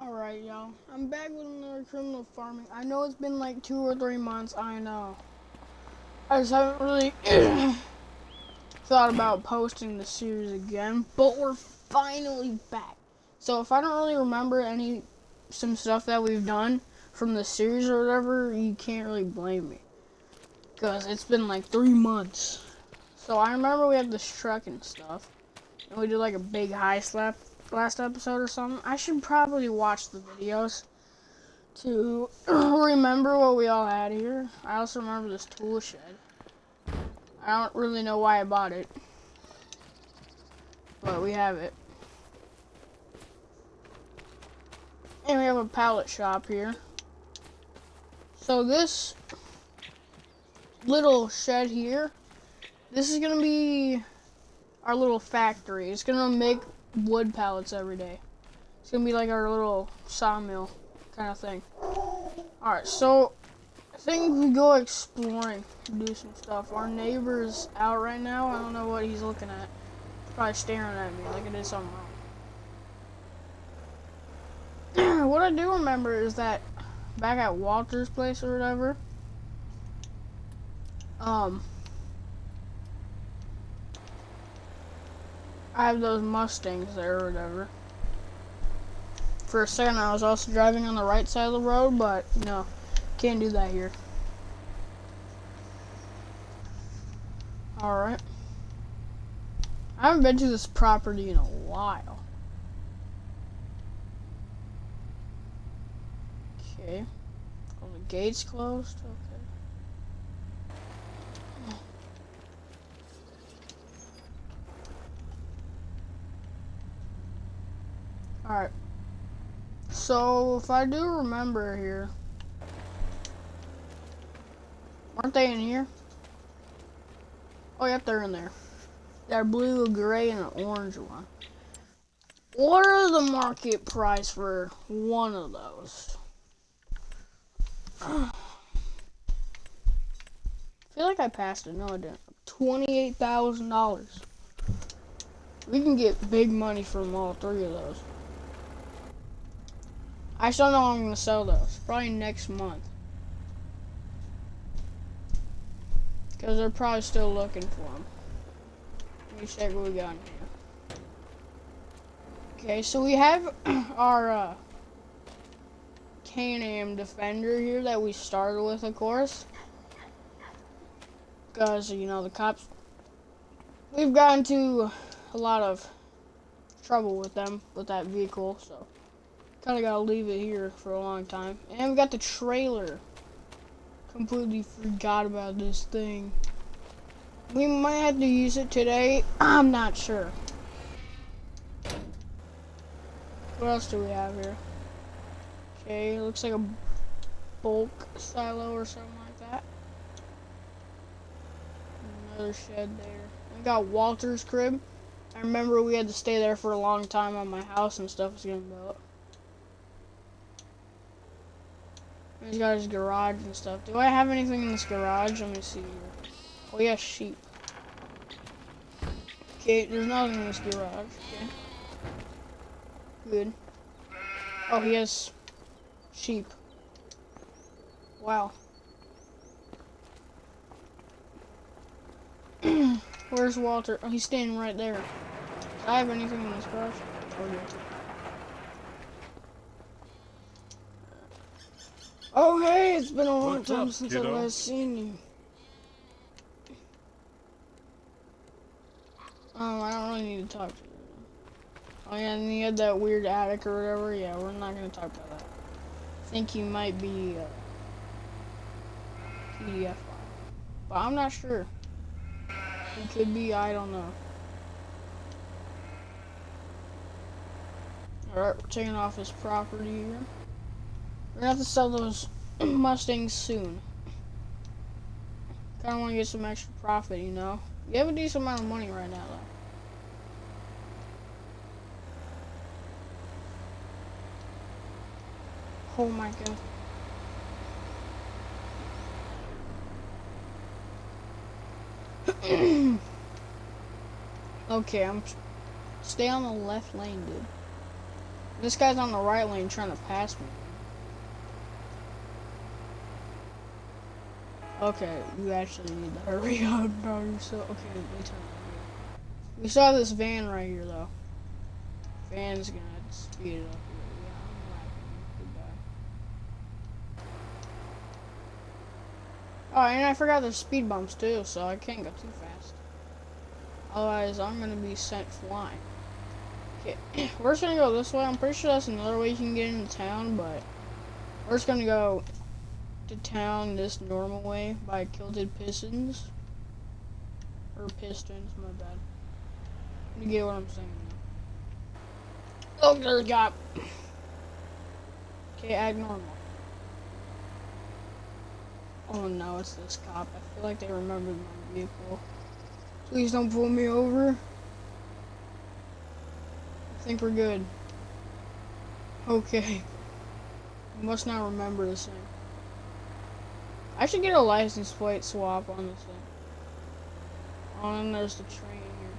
Alright, y'all. I'm back with another criminal farming. I know it's been like 2 or 3 months, I know. I just haven't really thought about posting the series again, but we're finally back. So if I don't really remember some stuff that we've done from the series or whatever, you can't really blame me. Because it's been like 3 months. So I remember we had this truck and stuff. And we did like a big heist last episode or something. I should probably watch the videos to remember what we all had here. I also remember this tool shed. I don't really know why I bought it, but we have it. And we have a pallet shop here. So this little shed here, this is gonna be our little factory. It's gonna make wood pallets every day. It's gonna be like our little sawmill kind of thing. Alright, so I think we go exploring, do some stuff. Our neighbor's out right now. I don't know what he's looking at. Probably staring at me like I did something wrong. What I do remember is that back at Walter's place or whatever, I have those Mustangs there or whatever. For a second I was also driving on the right side of the road, but no, can't do that here. Alright. I haven't been to this property in a while. Okay. Oh, the gate's closed? Okay. Alright. So, if I do remember here, aren't they in here? Oh, yep, they're in there. They're blue, a gray, and an orange one. What are the market price for one of those? I feel like I passed it. No, I didn't. $28,000. We can get big money from all three of those. I still know I'm going to sell those. Probably next month. Because they're probably still looking for them. Let me check what we got in here. Okay, so we have our Can-Am Defender here that we started with, of course. Because, you know, the cops... We've gotten into a lot of trouble with them, with that vehicle, so... Kind of gotta leave it here for a long time. And we got the trailer. Completely forgot about this thing. We might have to use it today. I'm not sure. What else do we have here? Okay, looks like a bulk silo or something like that. Another shed there. We got Walter's crib. I remember we had to stay there for a long time on my house and stuff was getting built. He's got his garage and stuff. Do I have anything in this garage? Let me see here. Oh, yeah, sheep. Okay, there's nothing in this garage. Okay. Good. Oh, he has sheep. Wow. Where's Walter? Oh, he's standing right there. Do I have anything in this garage? Oh, yeah. Oh, hey, it's been a long time since I've last seen you. I don't really need to talk to you. Oh, yeah, and he had that weird attic or whatever. Yeah, we're not going to talk about that. I think he might be PDF file. But I'm not sure. He could be, I don't know. Alright, we're taking off his property here. We're gonna have to sell those Mustangs soon. Kinda wanna get some extra profit, you know? You have a decent amount of money right now, though. Oh my god. Okay, stay on the left lane, dude. This guy's on the right lane trying to pass me. Okay, you actually need to hurry up, bro. So okay, we turn right here. We saw this van right here though. Van's gonna speed it up here. Yeah, I'm lagging. Goodbye. Oh, and I forgot there's speed bumps too, so I can't go too fast. Otherwise, I'm gonna be sent flying. Okay, we're just gonna go this way. I'm pretty sure that's another way you can get into town, but we're just gonna go to town this normal way by Kilted Pistons. Or Pistons, my bad. You get what I'm saying now. Oh, there's a cop. Okay, act normal. Oh no, it's this cop. I feel like they remembered my vehicle. Please don't pull me over. I think we're good. Okay. I must not remember this thing. I should get a license plate swap on this thing. Oh, and there's the train here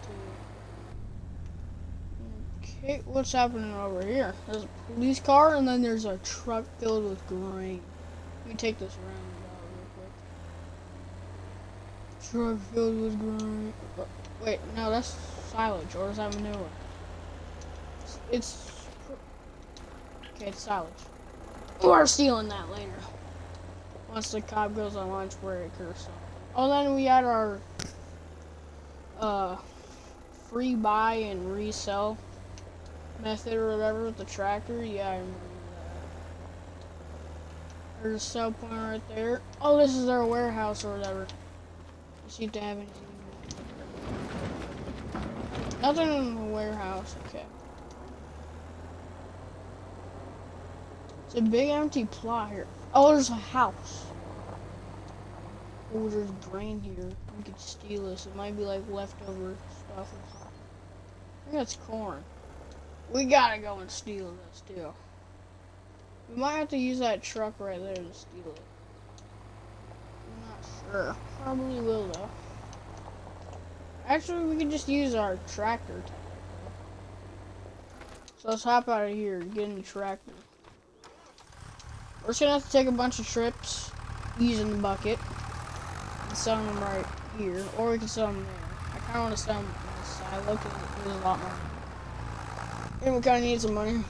too. Okay, what's happening over here? There's a police car and then there's a truck filled with grain. Let me take this around real quick. Truck filled with grain. Wait, no, that's silage, or is that manure? It's okay, it's silage. We're stealing that later. Once the cop goes on lunch break or something. Oh, then we had our free buy and resell method or whatever with the tractor. Yeah, I remember that. There's a sell point right there. Oh, this is their warehouse or whatever. Let's see if they have anything. Nothing in the warehouse. Okay. It's a big empty plot here. Oh, there's a house. Oh, there's grain here. We could steal this. It might be like leftover stuff or something. I think that's corn. We gotta go and steal this too. We might have to use that truck right there to steal it. I'm not sure. Probably will though. Actually, we could just use our tractor. So let's hop out of here and get in the tractor. We're just gonna have to take a bunch of trips using the bucket and sell them right here, or we can sell them there. I kind of want to sell them on this side. Look, there's a lot more. And we kind of need some money.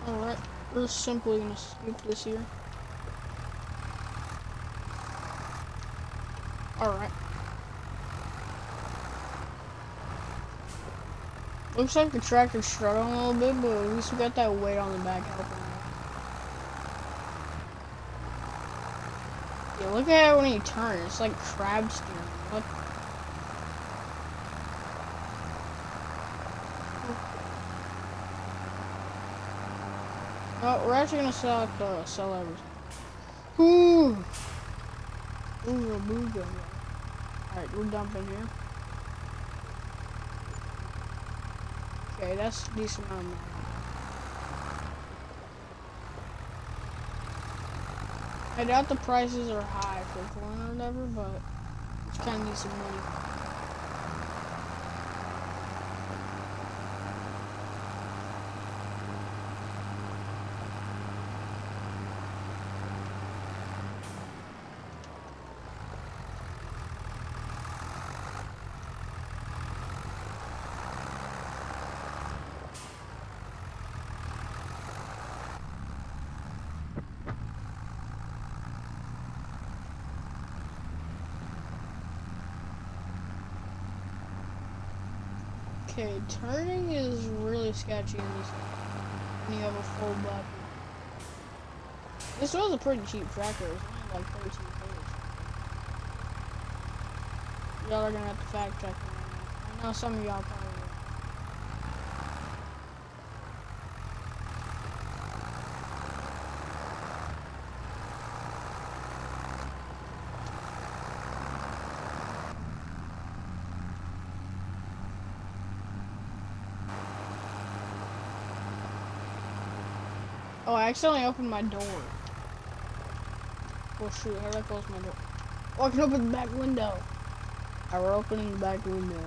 Alright, we're simply gonna scoop this here. Alright. Looks like the tractor's struggling a little bit, but at least we got that weight on the back helping. Yeah, look at it when you turn. It's like crab steering. What? Oh, we're actually gonna sell everything. Ooh! Ooh, a booga. Alright, we're dumping here. Okay, that's a decent amount of money. I doubt the prices are high for corn or whatever, but it's kind of decent money. Okay, turning is really sketchy in this when you have a full bucket. This was a pretty cheap tractor. It was only like 13 $. Y'all are gonna have to fact check me on that. I know some of y'all probably will. Oh, I accidentally opened my door. Oh shoot, how did I close my door? Oh, I can open the back window. Alright, we're opening the back window.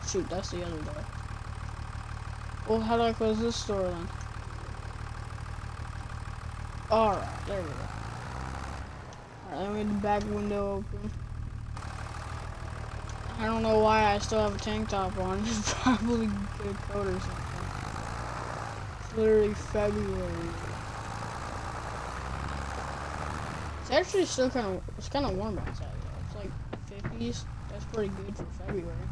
Shoot, that's the other door. Well, how do I close this door then? Alright, there we go. Alright, let me get the back window open. I don't know why I still have a tank top on. It's probably get a coat or something. It's literally February. It's actually still it's kind of warm outside though. It's like 50s. That's pretty good for February.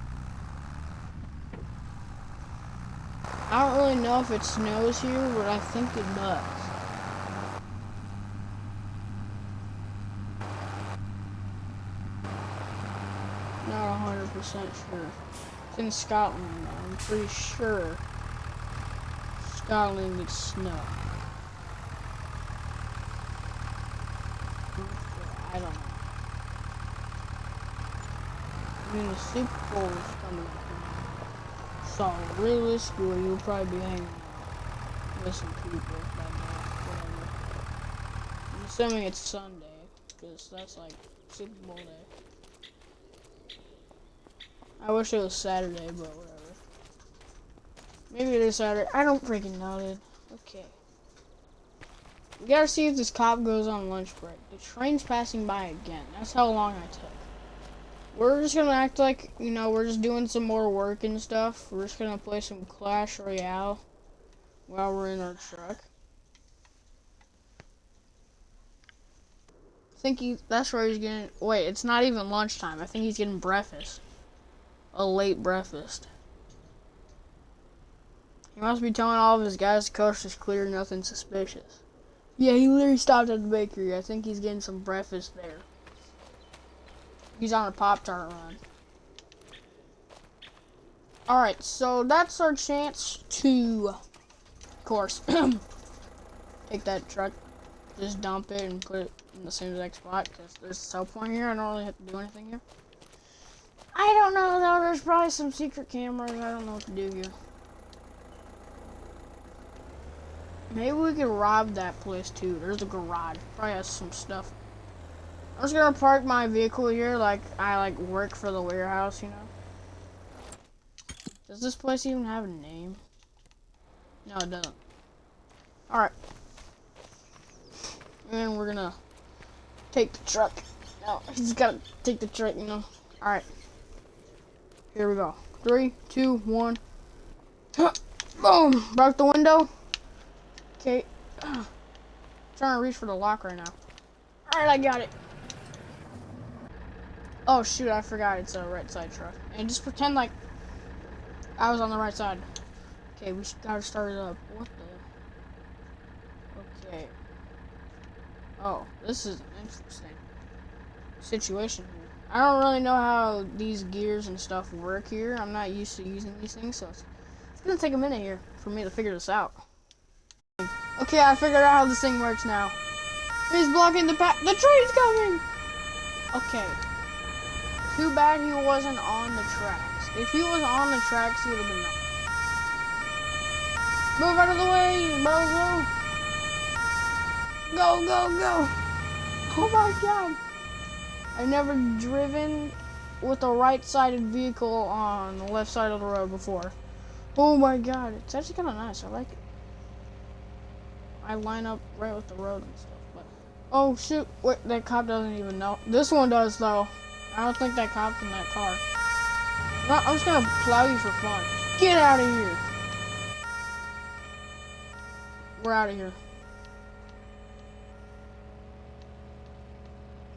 I don't really know if it snows here, but I think it does. Not 100% sure. It's in Scotland, I'm pretty sure Scotland gets snow. I don't know. I mean, the Super Bowl is coming up. So, realistically, you'll probably be hanging out with some people that day, whatever. I'm assuming it's Sunday, because that's like Super Bowl day. I wish it was Saturday, but whatever. Maybe it is Saturday. I don't freaking know, dude. Okay. We gotta see if this cop goes on lunch break. The train's passing by again. That's how long I took. We're just gonna act like, you know, we're just doing some more work and stuff. We're just gonna play some Clash Royale while we're in our truck. I think that's where he's getting, wait, it's not even lunchtime. I think he's getting breakfast. A late breakfast. He must be telling all of his guys the coast is clear, nothing suspicious. Yeah, he literally stopped at the bakery. I think he's getting some breakfast there. He's on a Pop-Tart run. Alright, so that's our chance to, of course, take that truck, just dump it and put it in the same exact spot, because there's a cell point here. I don't really have to do anything here. I don't know, though. There's probably some secret cameras. I don't know what to do here. Maybe we could rob that place, too. There's a garage. Probably has some stuff. I'm just gonna park my vehicle here like I work for the warehouse, you know? Does this place even have a name? No, it doesn't. Alright. And we're gonna take the truck. No, he's gotta take the truck, you know? Alright. Here we go. 3, 2, 1. Boom! Broke the window. Okay. Trying to reach for the lock right now. Alright, I got it. Oh shoot, I forgot it's a right side truck. And just pretend like I was on the right side. Okay, we gotta start it up. What the? Okay. Oh, this is an interesting situation here. I don't really know how these gears and stuff work here. I'm not used to using these things, so it's gonna take a minute here for me to figure this out. Okay, I figured out how this thing works now. He's blocking the path. The train's coming! Okay. Too bad he wasn't on the tracks. If he was on the tracks, he would have been done. Move out of the way, bozo! Go, go, go! Oh my god! I've never driven with a right-sided vehicle on the left side of the road before. Oh my god, it's actually kind of nice. I like it. I line up right with the road and stuff. But oh shoot! Wait, that cop doesn't even know. This one does though. I don't think that cop's in that car. No, I'm just gonna plow you for fun. Get out of here! We're out of here.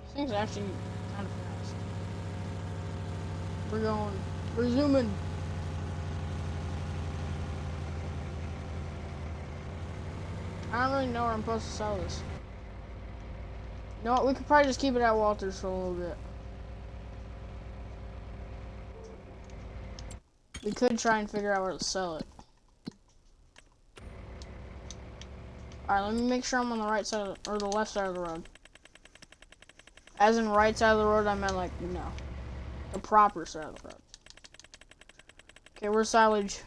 This thing's actually kind of fast. We're zooming. I don't really know where I'm supposed to sell this. You know what, we could probably just keep it at Walter's for a little bit. We could try and figure out where to sell it. Alright, let me make sure I'm on the right side of the, or the left side of the road. As in right side of the road, I meant like, you know, the proper side of the road. Okay, where's silage?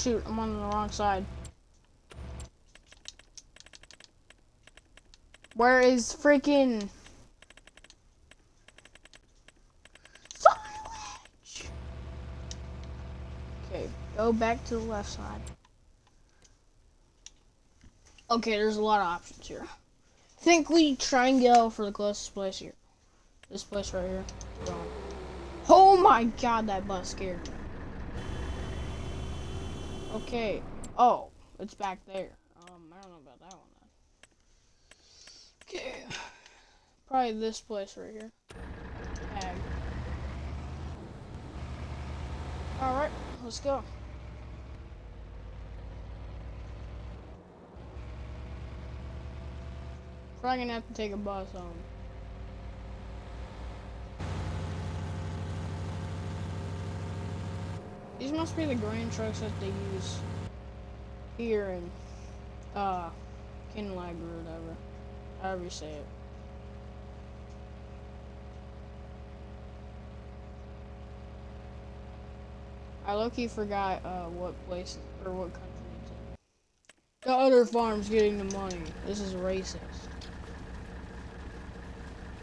shoot, I'm on the wrong side. Where is freaking silage? Okay, go back to the left side. Okay, there's a lot of options here. I think we try and go for the closest place here. This place right here. Oh my god, that bus scared me. Okay. Oh, it's back there. I don't know about that one then. Okay. Probably this place right here. Ag. Alright, let's go. Probably gonna have to take a bus home. These must be the grain trucks that they use here in Kinlag or whatever. However you say it. I low-key forgot what place or what country it's in. The other farm's getting the money. This is racist.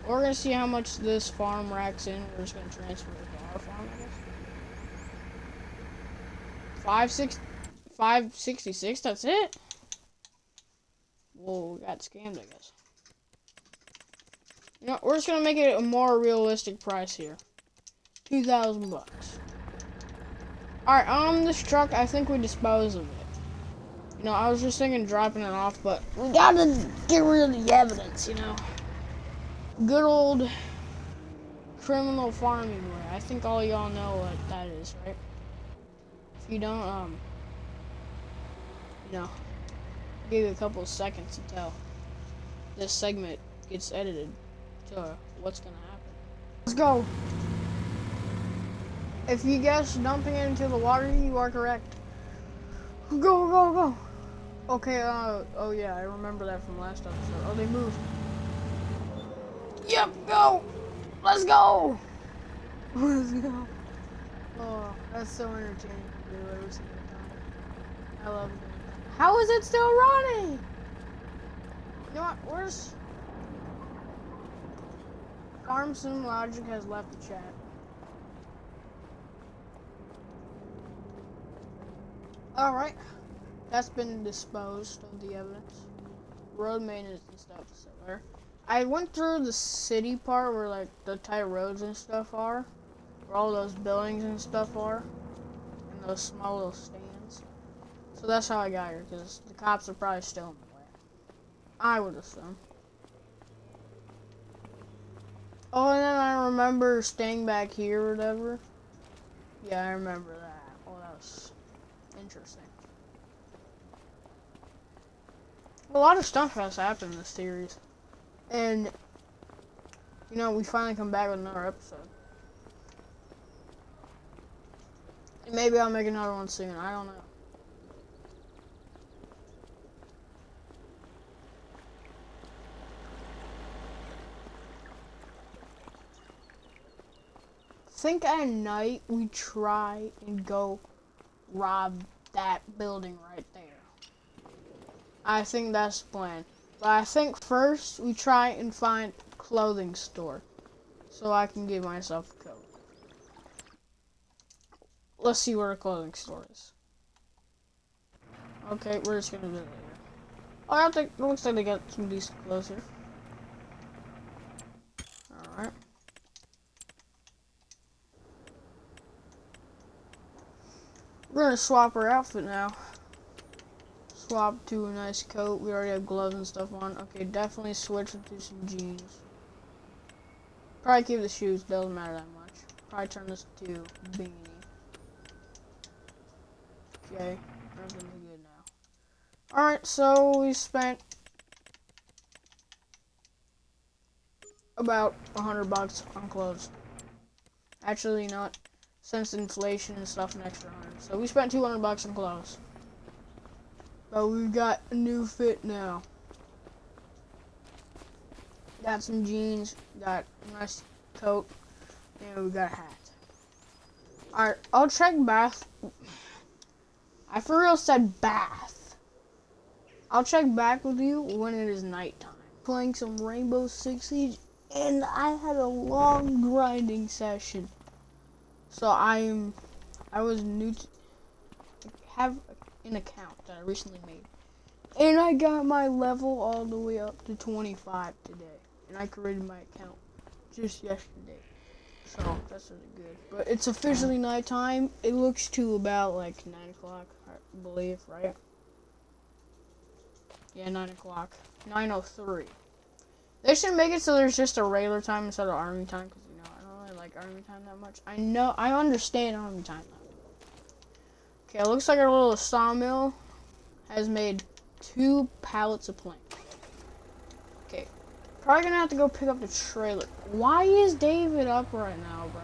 We're gonna see how much this farm racks in. We're just gonna transfer it to our farm, I guess. 566, that's it? Whoa, we got scammed, I guess. You know, we're just gonna make it a more realistic price here. 2,000 bucks. Alright, on this truck, I think we dispose of it. You know, I was just thinking dropping it off, but we gotta get rid of the evidence, you know. Good old criminal farming way. I think all y'all know what that is, right? If you don't, you know, I'll give you a couple of seconds until this segment gets edited to what's gonna happen. Let's go. If you guess dumping it into the water, you are correct. Go, go, go. Okay, oh yeah, I remember that from last episode. Oh, they moved. Yep, go. Let's go. Let's go. Oh, that's so entertaining to do every single time. I love it. How is it still running? You know what? Where's Farm Sim Logic has left the chat. Alright. That's been disposed of the evidence. Road maintenance and stuff is still there. I went through the city part where like the tight roads and stuff are. Where all those buildings and stuff are. And those small little stands. So that's how I got here, because the cops are probably still in the way. I would assume. Oh, and then I remember staying back here or whatever. Yeah, I remember that. Oh, that was interesting. A lot of stuff has happened in this series. And, you know, we finally come back with another episode. And maybe I'll make another one soon. I don't know. I think at night we try and go rob that building right there. I think that's the plan. But I think first we try and find a clothing store so I can give myself a coat. Let's see where the clothing store is. Okay, we're just gonna do it later. Oh, I think it looks like they got some decent clothes here. Alright. We're gonna swap our outfit now. Swap to a nice coat. We already have gloves and stuff on. Okay, definitely switch into some jeans. Probably keep the shoes, doesn't matter that much. Probably turn this to beanie. Okay, everything's good now. Alright, so we spent about $100 on clothes. Actually, not since inflation and stuff, an extra 100. So we spent $200 on clothes. But we've got a new fit now. Got some jeans, got a nice coat, and we got a hat. Alright, I'll check bath. I for real said bath. I'll check back with you when it is nighttime. Playing some Rainbow Six Siege, and I had a long grinding session. So I was new to have an account that I recently made. And I got my level all the way up to 25 today. And I created my account just yesterday. So that's really good. But it's officially nighttime. It looks to about like 9 o'clock, I believe, right? Yeah, 9 o'clock. 9:03. They should make it so there's just a regular time instead of army time, because, you know, I don't really like army time that much. I understand army time though. Okay, it looks like our little sawmill has made 2 pallets of plank. Okay, probably gonna have to go pick up the trailer. Why is David up right now, bro?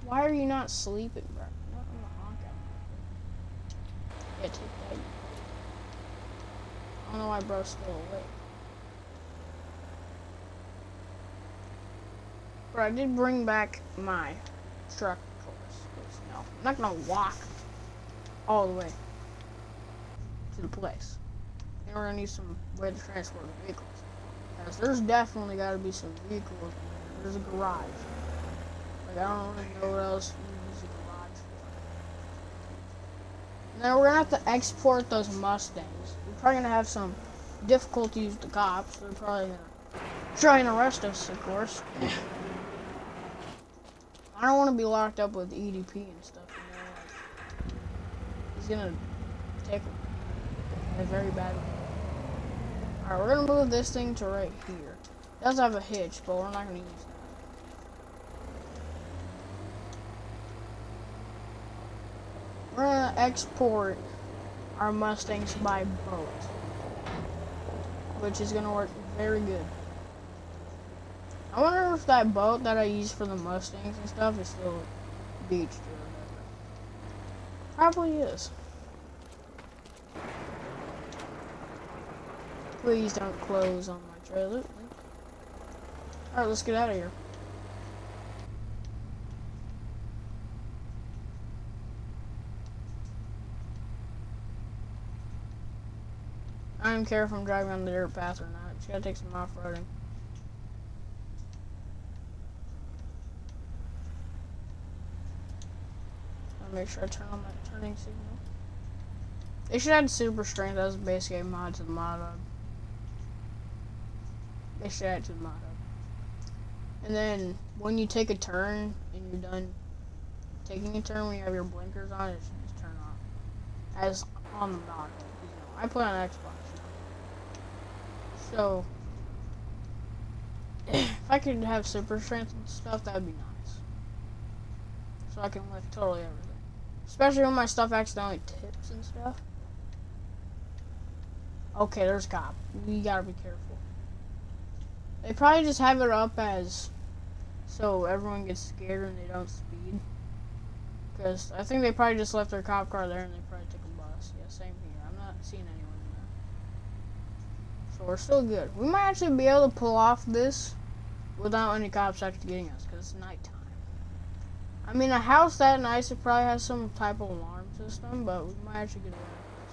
Why are you not sleeping, bro? Not on the honk out. Yeah, take that. I don't know why bro's still awake. But I did bring back my truck, of course. No, I'm not gonna walk all the way to the place. And we're gonna need some way to transport the vehicles. Because there's definitely gotta be some vehicles in there. There's a garage. Like, I don't really know what else you use a garage for. Now we're gonna have to export those Mustangs. We're probably gonna have some difficulties with the cops. They're probably gonna try and arrest us, of course. I don't want to be locked up with EDP and stuff, you know, like, he's gonna take a very bad way. Alright, we're gonna move this thing to right here. It does have a hitch, but we're not gonna use that. We're gonna export our Mustangs by boat, which is gonna work very good. I wonder if that boat that I use for the Mustangs and stuff is still beached or whatever. Probably is. Please don't close on my trailer. Alright, let's get out of here. I don't care if I'm driving on the dirt path or not. Just gotta take some off-roading. Make sure I turn on my turning signal. They should add super strength as a base game mod to the mod hub. They should add it to the mod hub. And then when you take a turn and you're done taking a turn, when you have your blinkers on, it should just turn off. As on the mod hub. You know, I play on Xbox. So if I could have super strength and stuff, that would be nice. So I can lift totally everything. Especially when my stuff accidentally tips and stuff. Okay, there's a cop. We gotta be careful. They probably just have it up as so everyone gets scared and they don't speed. Because I think they probably just left their cop car there and they probably took a bus. Yeah, same here. I'm not seeing anyone in there. So we're still good. We might actually be able to pull off this without any cops actually getting us because it's nighttime. I mean, a house that nice, it probably has some type of alarm system, but we might actually get away with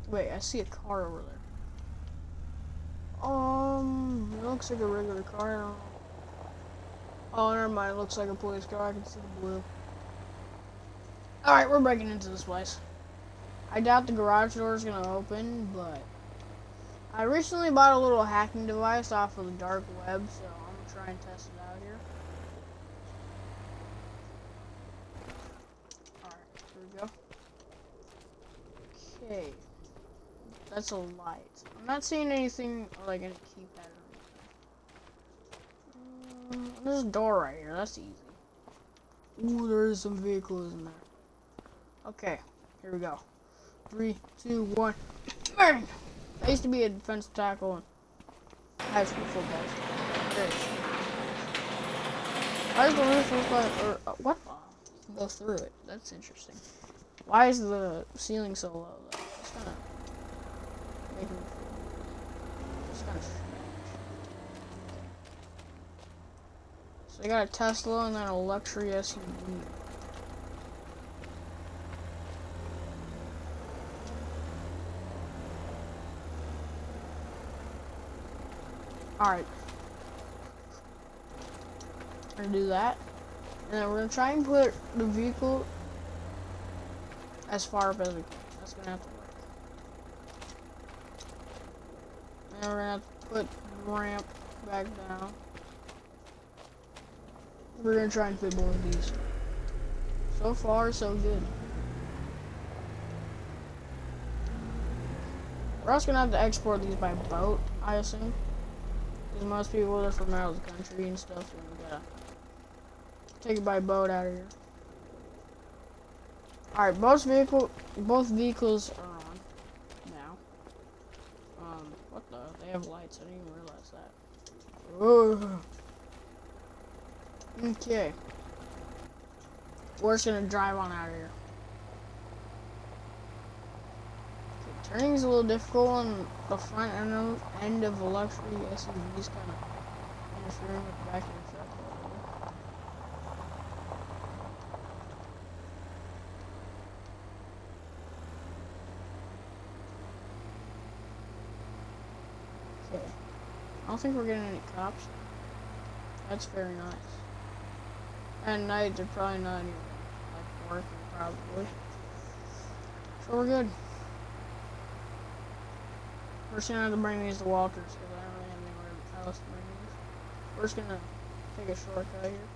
this. Wait, I see a car over there. It looks like a regular car. I don't know. Oh, never mind. It looks like a police car. I can see the blue. Alright, we're breaking into this place. I doubt the garage door is going to open, but I recently bought a little hacking device off of the dark web, so I'm going to try and test it out here. Alright, here we go. Okay. That's a light. I'm not seeing anything like any keypad or anything. There's a door right here. That's easy. Ooh, there's some vehicles in there. Okay, here we go. 3, 2, 1. Bang! I used to be a defensive tackle in high school football. Why does the roof look like, or what? Go through it. That's interesting. Why is the ceiling so low though? It's kind of making me feel. It's kind So they got a Tesla and then a luxury SUV. Alright. We're gonna do that. And then we're gonna try and put the vehicle as far up as we can. That's gonna have to work. And we're gonna have to put the ramp back down. We're gonna try and fit both of these. So far, so good. We're also gonna have to export these by boat, I assume. Because most people are from out of the country and stuff, so we gotta take it by boat out of here. Alright, both vehicles are on now. What the? They have lights. I didn't even realize that. Ugh. Okay. We're just gonna drive on out of here. Okay, turning is a little difficult on the front end of a luxury SUV is kind of interfering with the back of the truck. Okay. I don't think we're getting any cops. That's very nice. At night, they're probably not even like working, probably. So we're good. We're just gonna have to bring these to Walters because I don't really have anywhere else to bring these. We're just gonna take a shortcut here.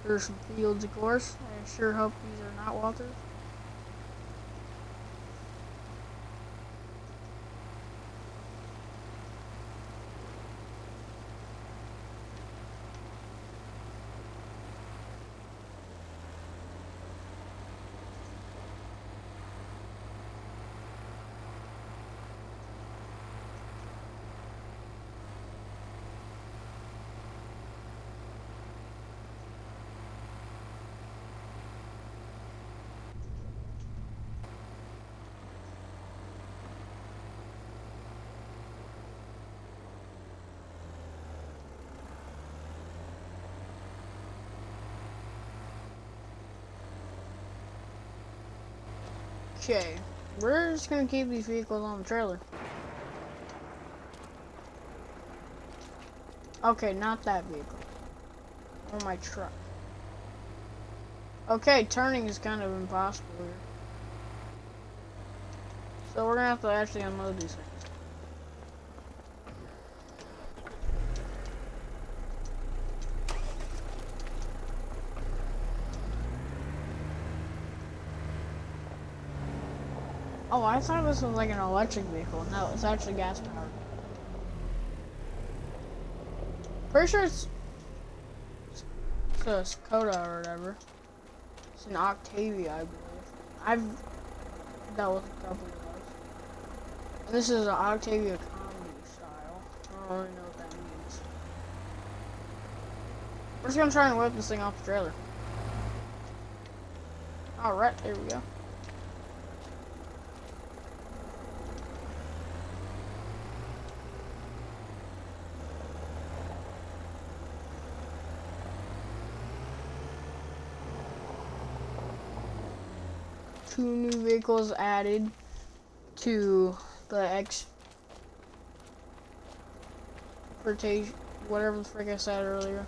There's some fields, of course. I sure hope these are not Walters. Okay, we're just gonna keep these vehicles on the trailer. Okay, not that vehicle. Or my truck. Okay, turning is kind of impossible here. So we're gonna have to actually unload these things. Oh, I thought this was like an electric vehicle. No, it's actually gas powered. Pretty sure it's a Skoda or whatever. It's an Octavia, I believe. I've dealt with a couple of those. And this is an Octavia combi style. I don't really know what that means. We're just gonna try and whip this thing off the trailer. Alright, there we go. Two new vehicles added to the exportation, whatever the frick I said earlier,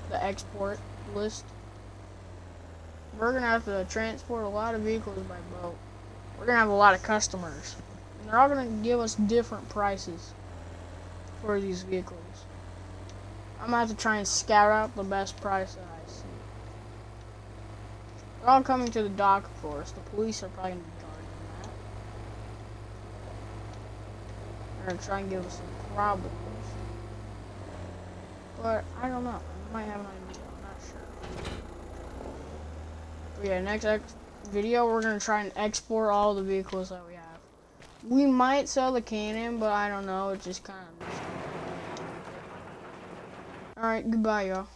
the export list. We're gonna have to transport a lot of vehicles by boat. We're gonna have a lot of customers, and they're all gonna give us different prices for these vehicles. I'm gonna have to try and scout out the best price that I see. They're all coming to the dock, of course. The police are probably gonna be guarding that. They're gonna try and give us some problems. But I don't know. I might have an idea. I'm not sure. But yeah, next video we're gonna try and export all the vehicles that we have. We might sell the Can-Am, but I don't know. It's just kind of. All right, goodbye, y'all.